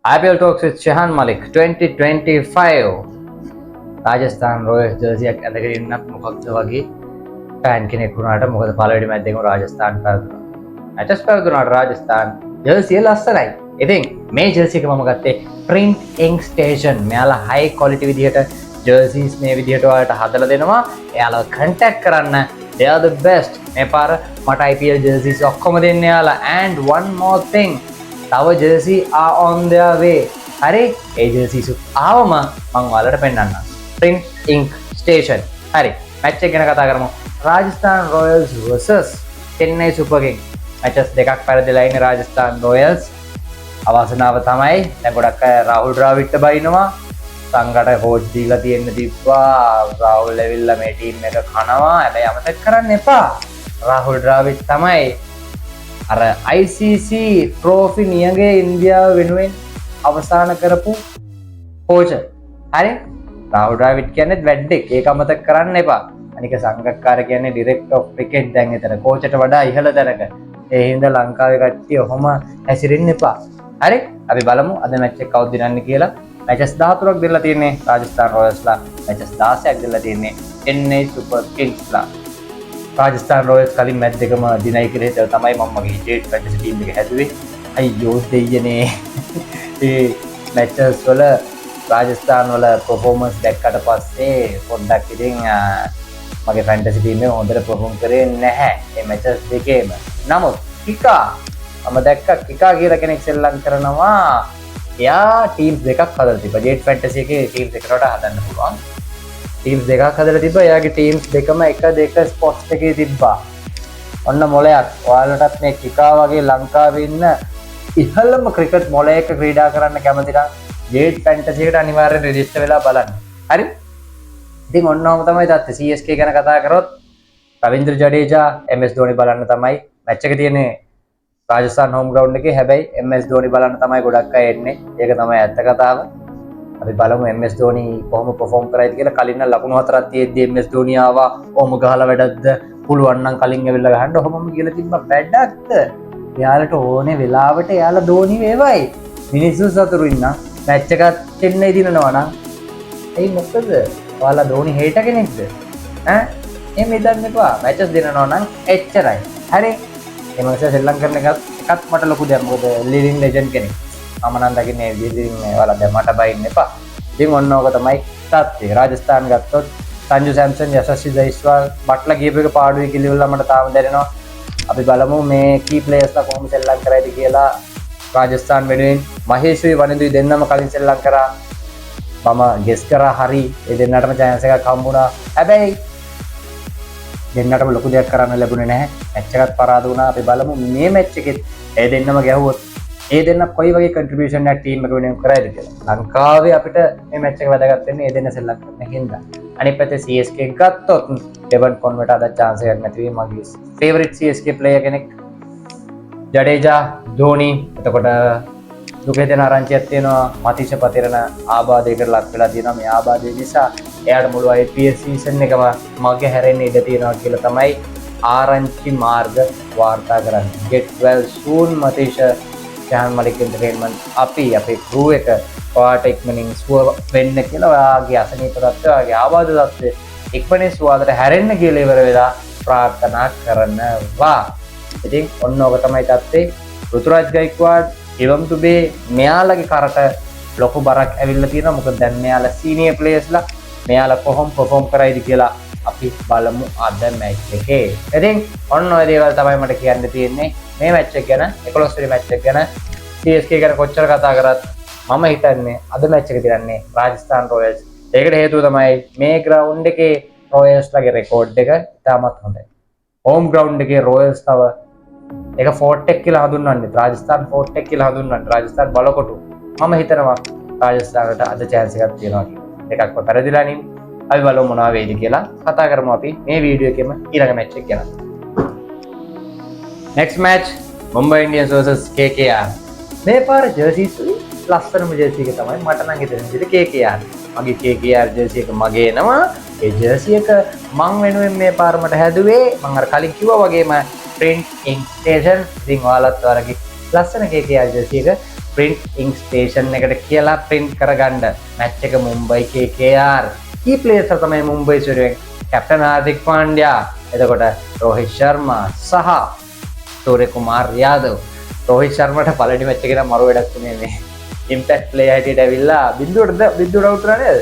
IPL talks with Shahan Malik 2025 Rajasthan Royals ජර්සියක් ඇඳගෙන ඉන්නත් මොකක්ද වගේ ෆෑන් කෙනෙක් වුණාට මොකද පළවෙනි මැච් එකම රාජස්ථාන් පැවතුණා. මැචස් පැවතුණාට රාජස්ථාන් ජර්සිය ලස්සනයි. ඉතින් මේ ජර්සි එක මම ගත්තේ print ink station. මෙයාලා high quality විදිහට ජර්සිස් මේ විදිහට ඔයාලට හදලා දෙනවා. එයාලා contact කරන්න. They are the best. මේ පාර මට IPL jerseys ඔක්කොම දෙන්න යාලා. And one more thing. තව Jersey are on their way. හරි ඒ ජර්සිස් ආවම මම ඔයාලට පෙන්නන්නම්. print ink station. හරි මැච් එක ගැන කතා කරමු. Rajasthan Royals vs චෙන්නයි super kings. Matches දෙකක් පෙරදිලා ඉන්නේ රාජස්ථාන් රොයල්ස්. අවසනාව තමයි දැන් ගොඩක් අය රාහුල් ද්‍රාවිඩ්ට බයිනවා. සංගට කෝච් දීලා තියෙන්න තිබ්බා. රාහුල් ඇවිල්ලා මේ ටීම් එක කනවා. හැබැයි අමතක කරන්න එපා. රාහුල් ද්‍රාවිඩ් තමයි අර ICC ට්‍රෝෆි නියගේ ඉන්දියාව වෙනුවෙන් අවසන් කරපු කෝච්. හරි රාහුල් ද්‍රාවිඩ් කියන්නේ වැඩෙක්. ඒක අමතක කරන්න එපා. අනික සංගක්කාර කියන්නේ ඩිරෙක්ටර් ඔෆ් ක්‍රිකට් දැන් එතන කෝච්ට වඩා ඉහළ තැනක. ඒ හින්දා ලංකාවේ කට්ටිය ඔහොම හැසිරෙන්න එපා. හරි අපි බලමු අද මැච් එක කවුද දිනන්නේ කියලා. මැචස් 13ක් දෙලා තියෙන්නේ රාජස්ථාන් රොයල්ස්ලා. මැචස් 16ක් දෙලා තියෙන්නේ චෙන්නයි සුපර් කිංස්ලා. රාජස්ථාන් රොයල්ස් කලින් මැච් දෙකම දිනයි කියලා හිතලා තමයි මම මගේ ජෙට් ෆැන්ටසි ටීම් එක හැදුවේ. අයියෝ දෙයියනේ. ඒ මැචස් වල රාජස්ථාන් වල පර්ෆෝමන්ස් දැක්කට පස්සේ පොඩ්ඩක් ඉතින් මගේ ෆැන්ටසි ටීම් එක හොඳට පර්ෆෝම් කරේ නැහැ මේ මැචස් දෙකේම. නමුත් කිකා මම දැක්කා කිකා කියලා කෙනෙක් සෙල්ලම් කරනවා. එයා ටීම්ස් දෙකක් හදලා තිබ්බා. ජෙට් ෆැන්ටසි එකේ ටීම්ස් දෙකකට හදන්න පුළුවන්. ටීම්ස් දෙකක් හදලා තිබ්බා. එයාගේ ටීම්ස් දෙකම 1-2 ස්පොට්ස් එකේ තිබ්බා. ඔන්න මොලයක්. ඔයාලටත් මේ කිකා වගේ ලංකාවේ ඉන්න ඉහළම ක්‍රිකට් මොලයක ක්‍රීඩා කරන්න කැමති නම් ජෙට් ෆැන්ටසි එකට අනිවාර්යෙන් රෙජිස්ටර් වෙලා බලන්න. හරි? ඉතින් ඔන්නෝම තමයි තත්ත්වය. CSK ගැන කතා කරොත් රවීන්ද්‍ර ජඩේජා MS ධෝනි බලන්න තමයි මැච් එක තියෙන්නේ රාජස්ථාන් හෝම් ග්‍රවුන්ඩ් එකේ. හැබැයි MS ධෝනි බලන්න තමයි ගොඩක් අය එන්නේ. ඒක තමයි ඇත්ත කතාව. අපි බලමු MS ධෝනි කොහොම perform කරයිද කියලා. කලින් ලකුණු 4ක් තියෙද්දි MS ධෝනි ආවා. ඔහොම ගහලා වැඩක්ද? පුළුවන් නම් කලින් ඇවිල්ලා ගහන්න. ඔහොමම කියලා තිබ්බා වැඩක්ද? එයාලට ඕනේ වෙලාවට එයාලා ධෝනි වේවයි. මිනිස්සු සතුරු ඉන්න මැච් එකක් චෙන්නයි දිනනවා නම් එයි මොකද? ඔයාලා ධෝනි හේට කෙනෙක්ද? ඈ එහෙම ඉදන්න එපා. මැචස් දිනනවා නම් එච්චරයි. හරි ඒ මනස ශ්‍රී ලංකන් එකත් මට ලොකු දෙයක්. මොකද ලිවිං ලෙජන්ඩ් කෙනෙක්. මම නම් දකින්නේ විදිහින් ඔයාලා දැන් මට බයින්න එපා. ඉතින් ඔන්න ඕක තමයි තත්ත්වය. රාජස්ථාන් ගත්තොත් සංජු සැම්සන් යශස්වි ජයිස්වාල් බට්ලා ගියපු එක පාඩුවේ කියලා මට තාම දැනෙනවා. අපි බලමු මේ කී ප්ලේයර්ස්ලා කොහොම සෙල්ලම් කරයිද කියලා. රාජස්ථාන් වෙනුවෙන් මහේෂ්වි වනිදුයි දෙන්නම කලින් සෙල්ලම් කරා. මම ගෙස් කරා හරි ඒ දෙන්නටම chance එකක් හම්බුණා. හැබැයි දෙන්නටම ලොකු දෙයක් කරන්න ලැබුණේ නැහැ. මැච් එකත් පරාද වුණා. අපි බලමු මේ මැච් එකෙත් ඒ දෙන්නම ගැහුවොත් ඒ දෙන්න කොයි වගේ කන්ට්‍රිබියුෂන් එකක් ටීම් එක වෙනුවෙන් කරයිද කියලා. ලංකාවේ අපිට මේ මැච් එක වැදගත් වෙන්නේ ඒ දෙන්න සෙල්ලම් කරන හින්දා. අනිත් පැත්තේ CSK ගත්තොත් ඩෙවන් කොන්වර්ට් අද chance එකක් නැති වෙයි. මගේ ෆේවරිට් CSK ප්ලේයර් කෙනෙක් ජඩේජා ධෝනි. එතකොට දුකේ දෙන ආරංචියක් තියෙනවා. මතිෂ පතිරණ ආබාධයකට ලක් වෙලා තියෙනවා. මේ ආබාධය නිසා එයාට මුළු IPL සීසන් එකම මග හැරෙන්න ඉඩ තියෙනවා කියලා තමයි ආරංචි මාර්ග වාර්තා කරන්නේ. Get well soon Mathisha. Shan Malik entertainment අපි අපේ ක්‍රූ එක ඔයාට ඉක්මනින් සුව වෙන්න කියලා ඔයාගේ අසනීප තත්ත්වය ඔයාගේ ආබාධ තත්ත්වය ඉක්මනින් සුවඳට හැරෙන්න කියලා ඉවර වෙලා ප්‍රාර්ථනා කරනවා. ඉතින් ඔන්න ඕක තමයි තත්ත්වේ. රුතුරාජ් ගයික්වාඩ් ඉවම් තුබේ මෙයාලගේ කරට ලොකු බරක් ඇවිල්ලා තියෙනවා. මොකද දැන් මෙයාලා සීනියර් ප්ලේයර්ස්ලා මෙයාලා කොහොම perform කරයිද කියලා අපි බලමු අද මැච් එකේ. ඉතින් ඔන්න ඔය දේවල් තමයි මට කියන්න තියෙන්නේ මේ මැච් එක ගැන. 11 වෙනි මැච් එක ගැන CSK ගැන කොච්චර කතා කරත් මම හිතන්නේ අද මැච් එක දිනන්නේ රාජස්ථාන් රොයල්ස්. ඒකට හේතුව තමයි මේ ග්‍රවුන්ඩ් එකේ රොයල්ස්ලාගේ රෙකෝඩ් එක ඉතාමත් හොඳයි. හෝම් ග්‍රවුන්ඩ් එකේ රොයල්ස් තව ඒක ෆෝර්ට් එක කියලා හඳුන්වන්නේ. රාජස්ථාන් ෆෝර්ට් එක කියලා හඳුන්වන්නේ. රාජස්ථාන් බලකොටු. මම හිතනවා රාජස්ථානට අද chance එකක් තියෙනවා කියලා. එකක්ම පෙරදිලා නේ. අපි බලමු මොනවා වෙයිද කියලා. කතා කරමු අපි මේ වීඩියෝ එකේම ඊළඟ මැච් එක ගැන. next match Mumbai Indians versus KKR. මේ පාර ජර්සිස් වලින් ලස්සනම ජර්සි එක තමයි මට නම් හිතෙන්නේ KKR. මගේ KKR ජර්සි එක මගේ එනවා. ඒ ජර්සි එක මං වෙනුවෙන් මේ පාර මට හැදුවේ. මං අර කලින් කිව්වා වගේම print ink station. ඉතින් ඔයාලත් ඔයාලගේ ලස්සන KKR ජර්සි එක print ink station එකට කියලා print කරගන්න match එක Mumbai KKR key players තමයි Mumbai සුරෙන් captain Hardik Pandya එතකොට Rohit Sharma සහ Surya Kumar Yadav Rohit Sharmaට පළවෙනි match එකේ නම් මරු වැඩක් තුනේ මේ impact player හැටියට ඇවිල්ලා බින්දුවට out කරා නේද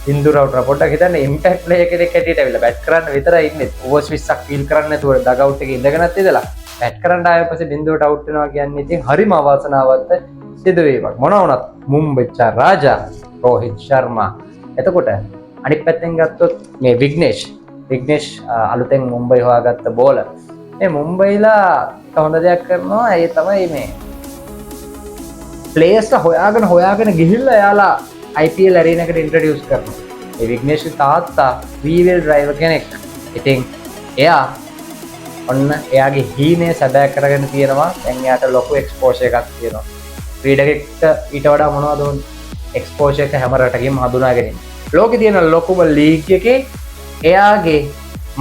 බින්දුවට out කරා පොඩ්ඩක් හිතන්න impact player කෙනෙක් හැටියට ඇවිල්ලා bat කරන්න විතරයි ඉන්නේ overs 20ක් field කරන්න නැතුව dug out එකේ ඉඳගෙනත් ඉඳලා bat කරන්න ආයෙ පස්සේ බින්දුවට out වෙනවා කියන්නේ ඉතින් හරිම අවාසනාවන්ත සිදුවීමක් මොනවා වුණත් මුම්බයිචා රාජා රෝහිත් ශර්මා එතකොට අනිත් පැත්තෙන් ගත්තොත් මේ විග්නේෂ් අලුතෙන් මුම්බයි හොයාගත්ත බෝලර් මේ මුම්බයිලා හොඳ දෙයක් කරනවා ඒ තමයි මේ ප්ලේයර්ස් හොයාගෙන ගිහිල්ලා එයාලා IPL arena එකට ඉන්ට්‍රොඩියුස් කරනවා මේ විග්නේෂ් තාත්තා වීවිල් ඩ්‍රයිවර් කෙනෙක් ඉතින් එයා ඔන්න එයාගේ හීනේ සැබෑ කරගෙන තියෙනවා දැන් එයාට ලොකු එක්ස්පෝෂර් එකක් තියෙනවා ක්‍රීඩකෙක්ට ඊට වඩා මොනවද ඕන එක්ස්පෝෂර් එක හැම රටකෙම හඳුනාගෙන ඉන්න ලෝකේ තියෙන ලොකුම ලීග් එකේ එයාගේ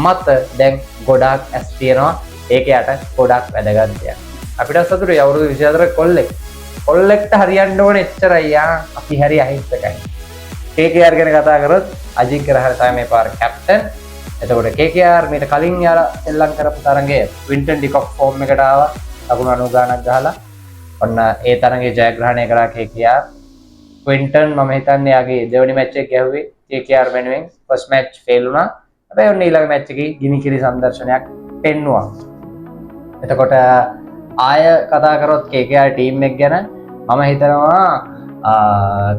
මත දැන් ගොඩාක් ඇස් තියෙනවා ඒක යට ගොඩාක් වැදගත් දෙයක් අපිට සතුටුයි අවුරුදු 24 කොල්ලෙක්ට හරියන්න ඕනේ එච්චරයි අපි හරි අහිංසකයි KKR ගැන කතා කරොත් අජිංක්‍ය රහාන තමයි මේ පාර කැප්ටන් එතකොට KKR මීට කලින් යාලා සෙල්ලම් කරපු තරඟයේ ක්වින්ටන් ඩිකොක් ෆෝම් එකට ආවා ලකුණු 90 ගණක් ගහලා ඔන්න ඒ තරඟේ ජයග්‍රහණය කරා KKR ක්වින්ටන් මම හිතන්නේ යාගේ දෙවෙනි මැච් එක ගැහුවේ KKR වෙනුවෙන් ෆස්ට් මැච් ෆේල් වුණා හැබැයි ඔන්න ඊළඟ මැච් එකේ ගිනිකිරි සංදර්ශනයක් පෙන්නුවා එතකොට ආය කතා කරොත් KKR ටීම් එක ගැන මම හිතනවා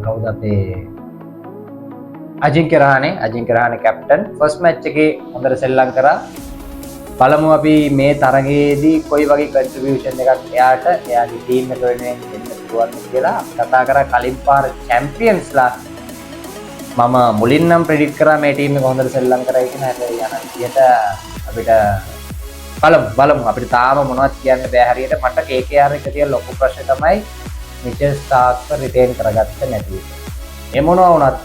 කවුද අපේ අජිංක්‍ය රහානේ කැප්ටන් ෆස්ට් මැච් එකේ හොඳට සෙල්ලම් කරා බලමු අපි මේ තරගයේදී කොයි වගේ කන්ට්‍රිබියුෂන් එකක් එයාට එයාගේ ටීම් එක වෙනුවෙන් දෙන්න පුළුවන්ද කියලා කතා කරා කලින් පාර චැම්පියන්ස්ලා මම මුලින් නම් ප්‍රෙඩික්ට් කරා මේ ටීම් එක හොඳට සෙල්ලම් කරයි කියන හැබැයි යන විදියට අපිට බලමු අපිට තාම මොනවද කියන්න බෑ හරියට මට KKR එක තියෙන ලොකු ප්‍රශ්නේ තමයි මිචෙල් ස්ටාර්ක්ව රිටේන් කරගත්ත නැති එක. ඒ මොනවා වුණත්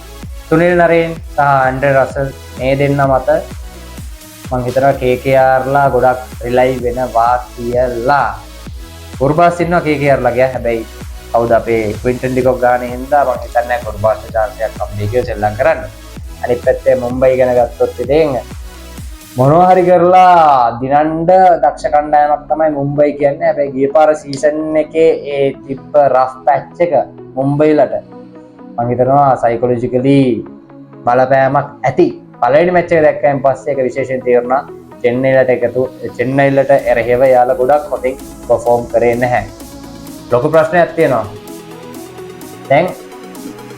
සුනිල් නරේන් සහ ඇන්ඩ්‍රේ රසල් මේ දෙන්න මත මං හිතනවා KKR ලා ගොඩක් රිලයි වෙනවා කියලා. ගුර්බාස් ඉන්නවා KKR ලා ගියා හැබැයි කවුද අපේ ක්වින්ටන් ඩිකොක් ගානේ හින්දා මං හිතන්නේ ගුර්බාස්ට chance එකක් හම්බෙයි සෙල්ලම් කරන්න. අනිත් පැත්තේ මුම්බයි ගැන ගත්තොත් ඉතින් මොනවා හරි කරලා දිනන්න දක්ෂ කණ්ඩායමක් තමයි මුම්බයි කියන්නේ. හැබැයි ගිය පාර සීසන් එකේ ඒ තිබ්බ රෆ් පැච් එක මුම්බයිලට මම හිතනවා සයිකොලොජිකලි බලපෑමක් ඇති. පළවෙනි මැච් එක දැක්කයන් පස්සේ ඒක විශේෂයෙන් තේරුණා චෙන්නයිලට එරෙහිව යාලා ගොඩක් හොඳින් පර්ෆෝම් කරේ නැහැ. ලොකු ප්‍රශ්නයක් තියෙනවා. දැන්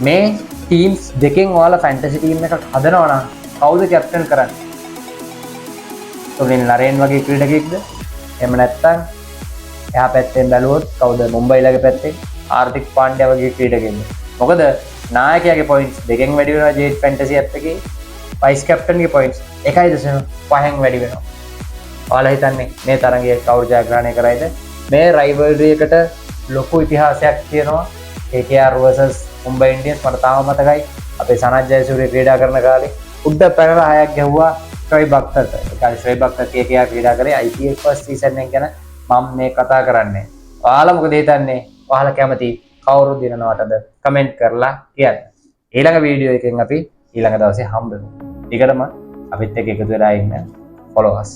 මේ ටීම්ස් දෙකෙන් ඔයාලා ෆැන්ටසි ටීම් එකක් හදනවා නම් කවුද කැප්ටන් කරන්නේ? සුනිල් නරේන් වගේ ක්‍රීඩකෙක්ද? එහෙම නැත්නම් එහා පැත්තෙන් බැලුවොත් කවුද මුම්බයිලගේ පැත්තෙන් හාර්දික් පාණ්ඩ්‍යා වගේ ක්‍රීඩකෙක්ද? මොකද නායකයාගේ පොයින්ට්ස් දෙකෙන් වැඩි වෙනවා ජේට් ෆැන්ටසි ඇප් එකේ වයිස් කැප්ටන්ගේ පොයින්ට්ස් 1.5න් වැඩි වෙනවා. ඔයාලා හිතන්නේ මේ තරගයේ කවුරු ජයග්‍රහණය කරයිද? මේ රයිවල්රි එකට ලොකු ඉතිහාසයක් තියෙනවා. KKR versus මුම්බයි ඉන්ඩියන්ස් මට තාම මතකයි. අපේ සනත් ජයසූරිය ක්‍රීඩා කරන කාලේ උඩ පැනලා 6ක් ගැහුවා ශොයිබ් අක්තරට. ඒ කාලේ ශොයිබ් අක්තර් KKR ක්‍රීඩා කරේ IPL ෆස්ට් සීසන් එක ගැන මම මේ කතා කරන්නේ. ඔයාලා මොකද හිතන්නේ? ඔයාලා කැමති කවුරු දිනනවටද? කමෙන්ට් කරලා කියන්න. ඊළඟ වීඩියෝ එකෙන් අපි ඊළඟ දවසේ හම්බ වෙමු. ඊකටම අපිත් එක්ක එකතු වෙලා ඉන්න followers